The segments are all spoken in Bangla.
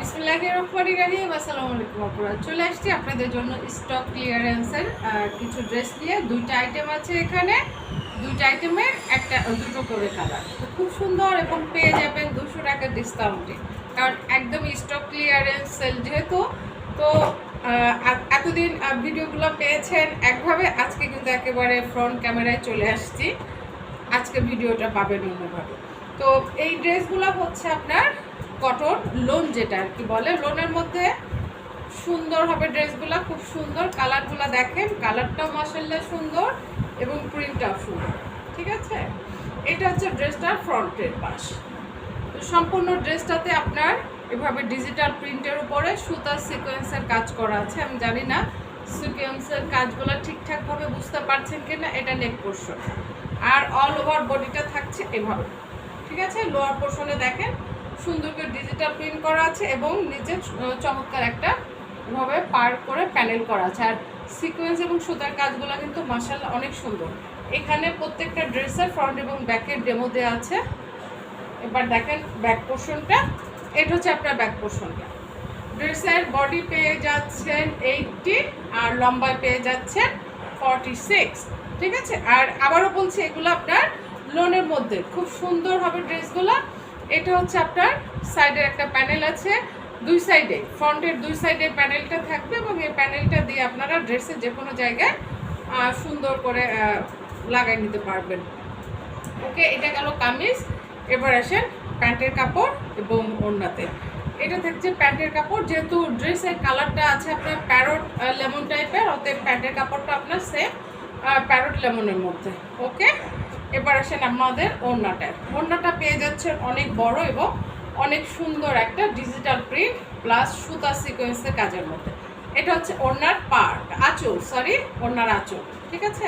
বিসমিল্লাহির রহমানির রহিম। আসসালামু আলাইকুম আপুরা, চলে আসছি আপনাদের জন্য স্টক ক্লিয়ারেন্সের কিছু ড্রেস নিয়ে। দুইটা আইটেম আছে এখানে, দুইটা আইটেমের দুটো করে কালার। তো খুব সুন্দর এবং পেয়ে যাবেন 200 টাকার ডিসকাউন্টে, কারণ একদম স্টক ক্লিয়ারেন্স সেল যেহেতু। তো এতদিন ভিডিওগুলো পেয়েছেন একভাবে, আজকে কিন্তু একেবারে ফ্রন্ট ক্যামেরায় চলে আসছি। আজকে ভিডিওটা পাবেন অন্যভাবে। তো এই ড্রেসগুলো হচ্ছে আপনার কটন লোন, যেটা আর কি বলে, লোনের মধ্যে সুন্দর হবে ড্রেসগুলো, খুব সুন্দর। কালারগুলো দেখেন, কালারটাও মাশাআল্লাহ সুন্দর এবং প্রিন্টটাও সুন্দর। ঠিক আছে, এটা হচ্ছে ড্রেসটার ফ্রন্টের পাশ। তো সম্পূর্ণ ড্রেসটাতে আপনার এভাবে ডিজিটাল প্রিন্টের উপরে সুতার সিকোয়েন্সের কাজ করা আছে। আমি জানি না সিকোয়েন্সের কাজগুলো ঠিকঠাকভাবে বুঝতে পারছেন কিনা। এটা নেক পোর্শন, আর অল ওভার বডিটা থাকছে এভাবে। ঠিক আছে, লোয়ার পোর্শনে দেখেন সুন্দর করে ডিজিটাল প্রিন্ট করা আছে এবং নিচে চমৎকার একটা এভাবে পার করে প্যানেল করা আছে। আর সিকোয়েন্স এবং সুতার কাজগুলো কিন্তু মাশাআল্লাহ অনেক সুন্দর। এখানে প্রত্যেকটা ড্রেসের ফ্রন্ট এবং ব্যাকের ডেমো দেওয়া আছে। এবার দেখেন ব্যাক পোর্শনটা, এটা হচ্ছে আপনার ব্যাক পোর্শনটা। ড্রেসের বডি পেয়ে যাচ্ছেন 80 আর লম্বায় পেয়ে যাচ্ছেন 46। ঠিক আছে, আর আবারও বলছি এগুলো আপনার লোনের মধ্যে খুব সুন্দর হবে ড্রেসগুলো। এটা হচ্ছে আপনার সাইডের একটা প্যানেল আছে, দুই সাইডে, ফ্রন্টের দুই সাইডে প্যানেলটা থাকবে এবং এই প্যানেলটা দিয়ে আপনারা ড্রেসের যে কোনো জায়গায় সুন্দর করে লাগাই নিতে পারবেন। ওকে, এটা গেল কামিজ। এবার আসেন প্যান্টের কাপড় এবং ওড়নাতে। এটা থাকছে প্যান্টের কাপড়, যেহেতু ড্রেসের কালারটা আছে আপনার প্যারট লেমন টাইপের, অতএব প্যান্টের কাপড়টা আপনার সেম প্যারট লেমনের মধ্যে। ওকে, এবার আসেন আমাদের ওড়নাটা পেয়ে যাচ্ছে অনেক বড় এবং অনেক সুন্দর একটা ডিজিটাল প্রিন্ট প্লাস সুতা সিকোয়েন্সের কাজের মধ্যে। এটা হচ্ছে ওড়নার পার্ট, ওড়নার আঁচল। ঠিক আছে,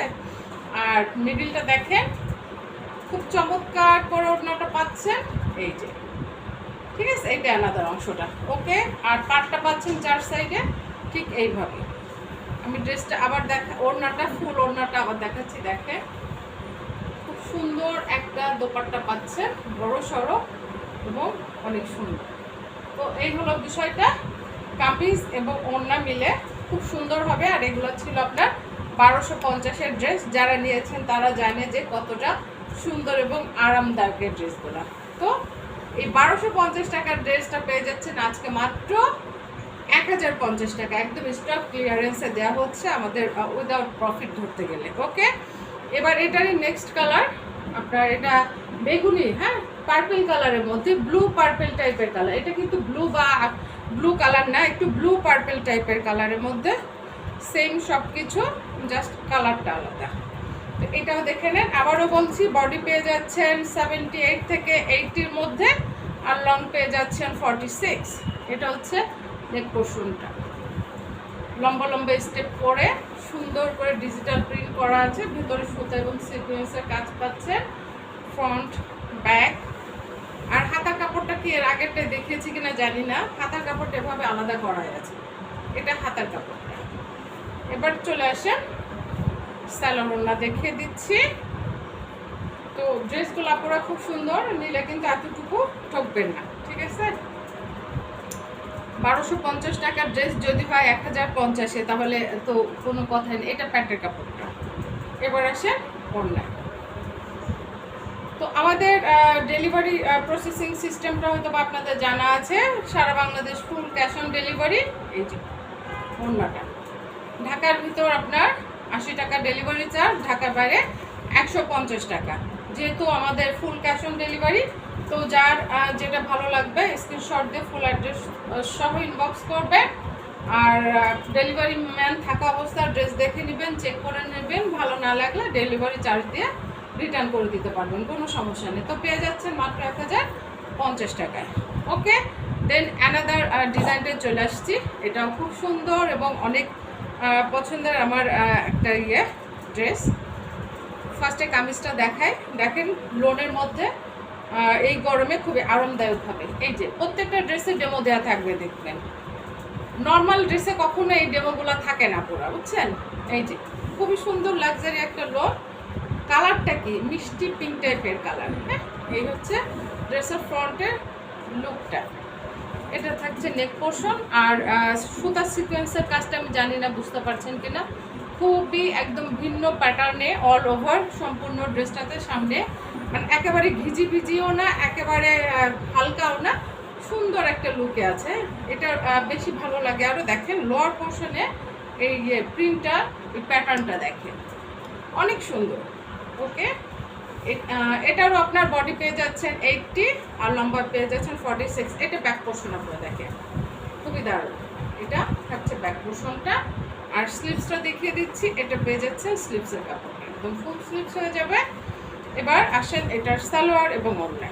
আর মিডিলটা দেখেন খুব চমৎকার করে ওড়নাটা পাচ্ছেন এই যে। ঠিক আছে, এইটা আলাদার অংশটা। ওকে, আর পার্টটা পাচ্ছেন চার সাইডে ঠিক এইভাবে। আমি ড্রেসটা আবার ওড়নাটা, ফুল ওড়নাটা আবার দেখাচ্ছি। দেখেন খুব সুন্দর একটা দোপাট্টা পাচ্ছেন, বড় সড়ো এবং অনেক সুন্দর। তো এই হলো বিষয়টা, কামিজ এবং ওড়না মিলে খুব সুন্দর হবে। আর এগুলো ছিল আপনার 1250-এর ড্রেস। যারা নিয়েছেন তারা জানে যে কতটা সুন্দর এবং আরামদায়কের ড্রেসগুলো। তো এই 1250 টাকার ড্রেসটা পেয়ে যাচ্ছেন আজকে মাত্র 1050 টাকা। একদম স্টক ক্লিয়ারেন্সে দেওয়া হচ্ছে আমাদের উইদাউট প্রফিট ধরতে গেলে। ওকে, এবার এটারই নেক্সট কালার আপনার, এটা বেগুনি, হ্যাঁ পার্পল কালারের মধ্যে, ব্লু পার্পল টাইপের কালার। এটা কিন্তু ব্লু কালার না, একটু ব্লু পার্পল টাইপের কালারের মধ্যে, সেম সব কিছু, জাস্ট কালারটা আলাদা। তো এটাও দেখে নেন। আবারও বলছি, বডি পেয়ে যাচ্ছেন 78 থেকে 80-র মধ্যে, আর লং পেয়ে যাচ্ছেন 46। এটা হচ্ছে নেক পোর্শনটা, লম্বা লম্বা স্টেপ করে সুন্দর করে ডিজিটাল প্রিন্ট করা আছে, ভিতরে সুতা এবং সিকোয়েন্সের কাজ পাচ্ছে, ফ্রন্ট ব্যাক। আর হাতার কাপড়টা কি এর আগেরটা দেখিয়েছি কিনা জানি না, হাতার কাপড়টা এভাবে আলাদা করা আছে। এটা হাতার কাপড়টা। এবার চলে আসেন সালোয়ার ওড়না দেখিয়ে দিচ্ছি। তো ড্রেসগুলো আপনারা খুব সুন্দর, নিলে কিন্তু এতটুকু ঠকবেন না। ঠিক আছে, 1250 টাকার ড্রেস যদি হয় 1050-এ, তাহলে তো কোনো কথাই নেই। এটা প্যান্টের কাপড়টা। এবার আসে ওড়না। তো আমাদের ডেলিভারি প্রসেসিং সিস্টেমটা হয়তো বা আপনাদের জানা আছে, সারা Bangladesh full cash on delivery. এই যে ওড়নাটা, ঢাকার ভিতর আপনার 80 টাকা ডেলিভারি চার্জ, ঢাকার বাইরে 150 টাকা। যেহেতু আমাদের ফুল ক্যাশ অন ডেলিভারি, তো যার যেটা ভালো লাগবে স্ক্রিনশট দিয়ে ফুল অ্যাড্রেস সহ ইনবক্স করবে। আর ডেলিভারি ম্যান থাকা অবস্থায় ড্রেস দেখে নেবেন, চেক করে নেবেন, ভালো না লাগলে ডেলিভারি চার্জ দিয়ে রিটার্ন করে দিতে পারবেন, কোনো সমস্যা নেই। তো পেয়ে যাচ্ছেন মাত্র 1050 টাকায়। ওকে, দেন অ্যানাদার ডিজাইনটা চলে আসছি। এটাও খুব সুন্দর এবং অনেক পছন্দের আমার একটা ড্রেস। ফার্স্টে কামিজটা দেখায়, দেখেন লোনের মধ্যে এই গরমে খুবই আরামদায়ক হবে। এই যে প্রত্যেকটা ড্রেসে ডেমো দেওয়া থাকবে, দেখবেন নর্মাল ড্রেসে কখনো এই ডেমোগুলো থাকে না পুরো, বুঝছেন। এই যে খুবই সুন্দর লাক্সারি একটা লোন। কালারটা কি মিষ্টি পিঙ্ক টাইপের কালার। হ্যাঁ, এই হচ্ছে ড্রেসের ফ্রন্টের লুকটা। এটা থাকছে নেক পোর্শন। আর সুতা সিকোয়েন্সের কাজটা আমি জানি না বুঝতে পারছেন কিনা, খুবই একদম ভিন্ন প্যাটার্নে অল ওভার সম্পূর্ণ ড্রেসটাতে। সামনে মানে একেবারে ঘিজি ভিজিও না, একেবারে হালকাও না, সুন্দর একটা লুকে আছে। এটা বেশি ভালো লাগে আরও। দেখেন লোয়ার পোর্শনে এই প্রিন্টটা, এই প্যাটার্নটা দেখেন অনেক সুন্দর। ওকে, এটারও আপনার বডি পেয়ে যাচ্ছেন 80 আর লম্বা পেয়ে যাচ্ছেন 46। এটা ব্যাক পোর্শন আপনারা দেখেন, খুবই দারুণ। এটা থাকছে ব্যাক পোর্শনটা। আর স্লিভসটা দেখিয়ে দিচ্ছি, এটা পেয়ে যাচ্ছেন স্লিভসের কাপড়, একদম ফুল স্লিভস হয়ে যাবে। এবার আসেন এটার সালোয়ার এবং ওড়না।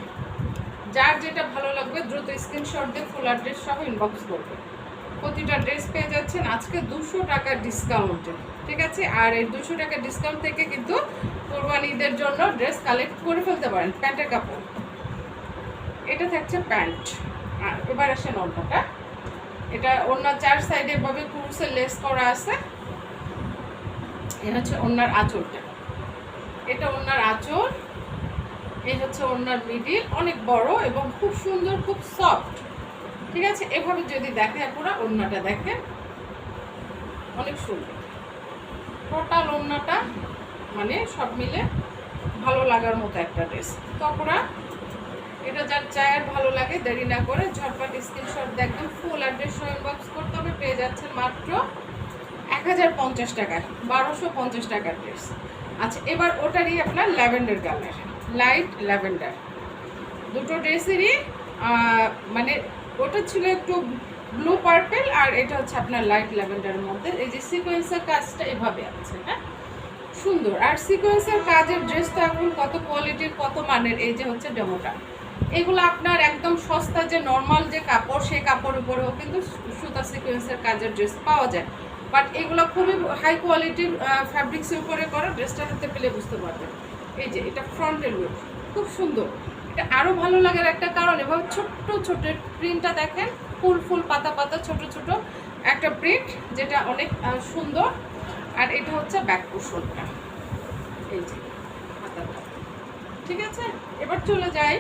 যার যেটা ভালো লাগবে দ্রুত স্ক্রিনশট দিয়ে ফুল অ্যাড্রেস সহ ইনবক্স করবে। প্রতিটা ড্রেস পেয়ে যাচ্ছেন আজকে 200 টাকা ডিসকাউন্টে, ঠিক আছে? আর এই 200 টাকা ডিসকাউন্ট থেকে কিন্তু কোরবানি ঈদের জন্য ড্রেস কালেক্ট করে ফেলতে পারেন। প্যান্টের কাপড়, এটা থাকছে প্যান্ট। আর এবার আসেন ওড়নাটা। এটা ওড়নার 4 সাইডে এভাবে কুরুসের লেস করা আছে। এটা হচ্ছে ওড়নার আঁচলটা, এটা ওড়নার আঁচল। এই হচ্ছে ওড়নার মিডিল, অনেক বড় এবং খুব সুন্দর, খুব সফট, ঠিক আছে? এভাবে যদি দেখে আপনারা ওড়নাটা দেখেন, অনেক সুন্দর টোটাল ওড়নাটা, মানে সব মিলে ভালো লাগার মতো একটা ড্রেস। তো আপনারা এটা যার চায়ের ভালো লাগে দেরি না করে ঝটপট স্ক্রিনশট দেখবেন, ফুল অ্যাড্রেস সহ ইনবক্স করতে হবে। পেয়ে যাচ্ছেন মাত্র 1050 টাকায়, 1250 টাকার ড্রেস। আচ্ছা, এবার ওটারই আপনার ল্যাভেন্ডার কালার, লাইট ল্যাভেন্ডার। দুটো ড্রেসেরই মানে ওটা ছিল একটু ব্লু পার্পেল, আর এটা হচ্ছে আপনার লাইট ল্যাভেন্ডারের মধ্যে। এই যে সিকোয়েন্সের কাজটা এভাবে আছে, হ্যাঁ সুন্দর। আর সিকোয়েন্সের কাজের ড্রেস তো এখন কত কোয়ালিটির, কত মানের। এই যে হচ্ছে ডেমোটা, এগুলো আপনার একদম সস্তা যে নর্মাল যে কাপড়, সেই কাপড়ের উপরেও কিন্তু সুতা সিকোয়েন্সের কাজের ড্রেস পাওয়া যায়। বাট এগুলো খুবই হাই কোয়ালিটির ফ্যাব্রিক্সের উপরে করা। ড্রেসটা হাতে পেলে বুঝতে পারবেন। এই যে এটা ফ্রন্টের লুক, খুব সুন্দর। এটা আরও ভালো লাগার একটা কারণ, এভাবে ছোট্ট ছোট্ট প্রিন্টটা দেখেন, ফুল ফুল পাতা পাতা ছোট ছোট একটা প্রিন্ট, যেটা অনেক সুন্দর। আর এটা হচ্ছে ব্যাক পোর্শনটা, এই যে পাতাটা, ঠিক আছে? এবার চলে যাই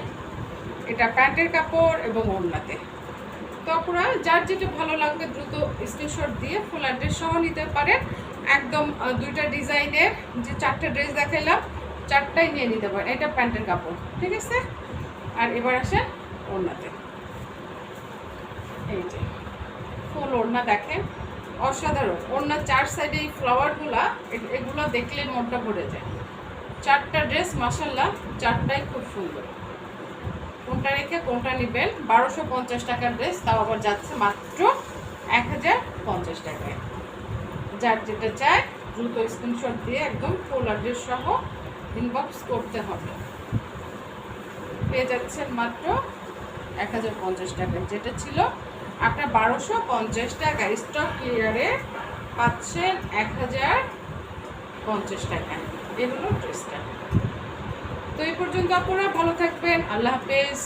এটা প্যান্টের কাপড় এবং ওড়নাতে। তো আপনারা যার যেটা ভালো লাগবে দ্রুত স্ক্রিনশট দিয়ে ফুল অ্যাড্রেস সহ নিতে পারেন। একদম দুইটা ডিজাইনের যে 4টা ড্রেস দেখাইলাম, 4টাই নিয়ে নিতে পারেন। এটা প্যান্টের কাপড়, ঠিক আছে? আর এবার আসেন ওড়নাতে। এই যে ফুল ওড়না দেখেন, অসাধারণ ওড়নার 4 সাইডে এই ফ্লাওয়ারগুলা, এগুলো দেখলে মনটা ভরে যায়। 4টা ড্রেস মাশাআল্লাহ, 4টাই খুব সুন্দর। কোনটা রেখে কোনটা নেবেন? 1250 টাকার ড্রেস, তাও আবার যাচ্ছে মাত্র 1050 টাকায়। যার যেটা চায় দ্রুত স্ক্রিনশট দিয়ে একদম ফুল অ্যাড্রেস সহ ইনবক্স করতে হবে। পেয়ে যাচ্ছেন মাত্র 1050 টাকায়, যেটা ছিল আপনার 1250 টাকা। স্টক ক্লিয়ারে পাচ্ছেন 1050 টাকায়। এই হলো ড্রেসটা। তো এই পর্যন্ত আপনারা ভালো থাকবেন, আল্লাহ হাফেজ।